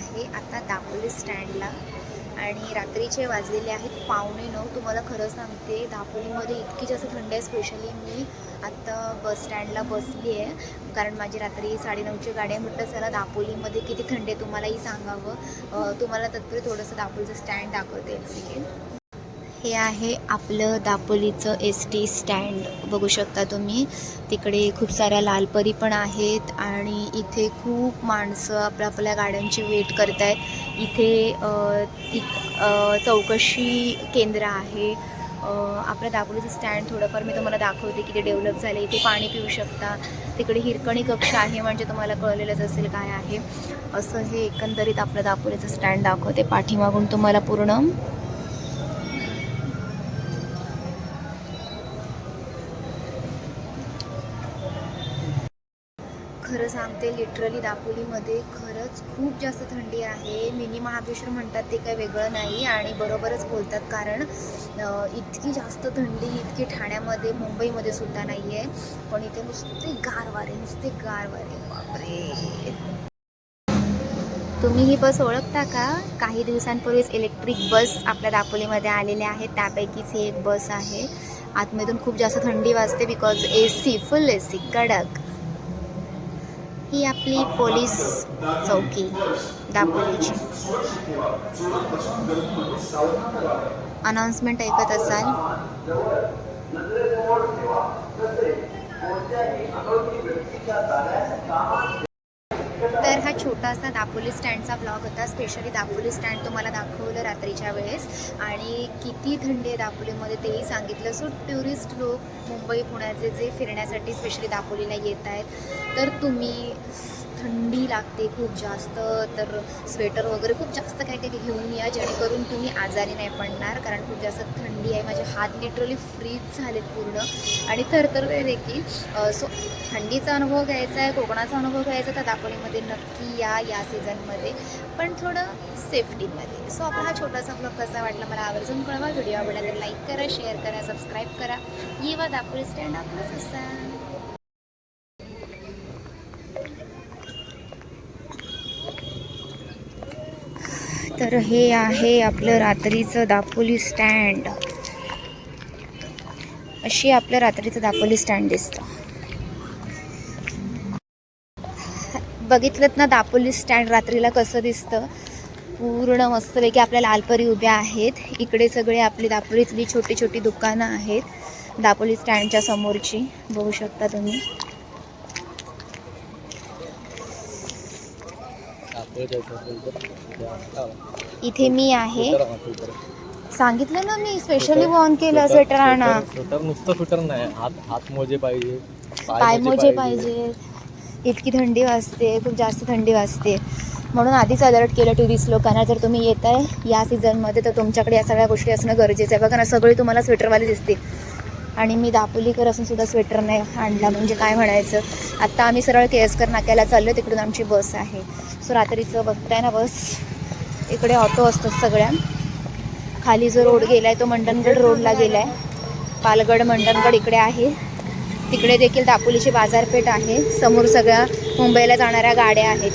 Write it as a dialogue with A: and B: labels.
A: आहे आता दापोली स्टँडला आणि रात्रीचे वाजलेले आहेत 8:45. तुम्हाला खरं सांगते दापोलीमध्ये इतकी जास्त थंडी आहे. स्पेशली मी आत्ता बस स्टँडला बसली आहे कारण माझी रात्री 9:30ची गाडी आहे. म्हटलं चला दापोलीमध्ये किती थंडी आहे तुम्हालाही सांगावं. तुम्हाला तत्पूर्वी थोडंसं दापोलीचं स्टँड दाखवते एक सेकंड. हे आहे आपलं दापोलीचं ST स्टँड. बघू शकता तुम्ही तिकडे खूप साऱ्या लालपरी पण आहेत आणि इथे खूप माणसं आपल्या गाड्यांची वेट करत आहेत. इथे चौकशी केंद्र आहे. आपल्या दापोलीचं स्टँड थोडंफार मी तुम्हाला दाखवते किती डेव्हलप झाले. इथे पाणी पिऊ शकता. तिकडे हिरकणी कक्ष आहे म्हणजे तुम्हाला कळलेलंच असेल काय आहे. असं हे एकंदरीत आपलं दापोलीचं स्टँड दाखवते. पाठीमागून तुम्हाला पूर्ण खरं सांगते लिटरली दापोलीमध्ये खरंच खूप जास्त थंडी आहे. मिनी महाबळेश्वर म्हणतात ते काही वेगळं नाही आणि बरोबरच बोलतात कारण इतकी जास्त थंडी इतकी ठाण्यामध्ये मुंबईमध्ये सुद्धा नाही आहे. पण इथे नुसते गार वारे बापरे. तुम्ही ही बस ओळखता का? काही दिवसांपूर्वीच इलेक्ट्रिक बस आपल्या दापोलीमध्ये आलेल्या आहेत. त्यापैकीच ही एक बस आहे. आतमधून खूप जास्त थंडी वाजते बिकॉज AC फुल AC कडक. ही आपली पोलीस चौकी दापोलीची. अनाउन्समेंट ऐकत असाल. तर हा छोटासा दापोली स्टँडचा ब्लॉग होता. स्पेशली दापोली स्टँड तुम्हाला दाखवलं रात्रीच्या वेळेस आणि किती थंडी आहे दापोलीमध्ये तेही सांगितलं. सो टुरिस्ट लोक मुंबई पुण्याचे जे फिरण्यासाठी स्पेशली दापोलीला येत आहेत तर तुम्ही थंडी लागते खूप जास्त तर स्वेटर वगैरे खूप जास्त काय काय घेऊन या जेणेकरून तुम्ही आजारी नाही पडणार कारण खूप जास्त थंडी आहे. माझे हात लिटरली फ्रीज झालेत पूर्ण आणि थरथरले देखील. सो थंडीचा अनुभव घ्यायचा आहे, कोकणाचा अनुभव घ्यायचा तर दापोलीमध्ये नक्की या सीझनमध्ये पण थोडं सेफ्टीमध्ये. सो आपला हा छोटासा ब्लॉग कसा वाटला मला आवर्जून कळवा. व्हिडिओ आवडला तर लाईक करा, शेअर करा, सबस्क्राईब करा. येवा दापोली स्टँड आपलाच असा. तर हे आहे आपलं रात्रीचं दापोली स्टँड. अशी आपलं रात्रीचं दापोली स्टँड दिसतं. बघितलं ना दापोली स्टँड रात्रीला कसं दिसतं. पूर्ण मस्तपैकी आपल्या लालपरी उभ्या आहेत. इकडे सगळे आपली दापोलीतली छोटी छोटी दुकानं आहेत दापोली स्टँडच्या समोरची. बघू शकता तुम्ही. इथे मी आहे. सांगितलं ना मी स्पेशली वॉर्न केलं स्वेटर आणा.
B: नुसतं स्वेटर नाही, हात मोजे पाहिजे,
A: पाय मोजे पाहिजे. इतकी थंडी वाजते, खूप जास्त थंडी वाजते म्हणून आधीच अलर्ट केलं टुरिस्ट लोकांना जर तुम्ही येत आहे या सीझनमध्ये तर तुमच्याकडे या सगळ्या गोष्टी असणं गरजेचं आहे. बघा ना सगळे तुम्हाला स्वेटरवाले दिसते आणि मी दापोलीकर असून सुद्धा स्वेटर नाही आणला म्हणजे काय म्हणायचं. आत्ता आम्ही सरळ केएसकर नाक्याला चाललो. तिकडून आमची बस आहे. सो रात्रीचं बघताय ना बस. इकडे ऑटो असतात सगळ्या. खाली जो रोड गेला आहे तो मंडणगड रोडला गेला आहे. पालगड मंडणगड इकडे आहे. तिकडे देखील दापोलीची बाजारपेठ आहे. समोर सगळ्या मुंबईला जाणाऱ्या गाड्या आहेत.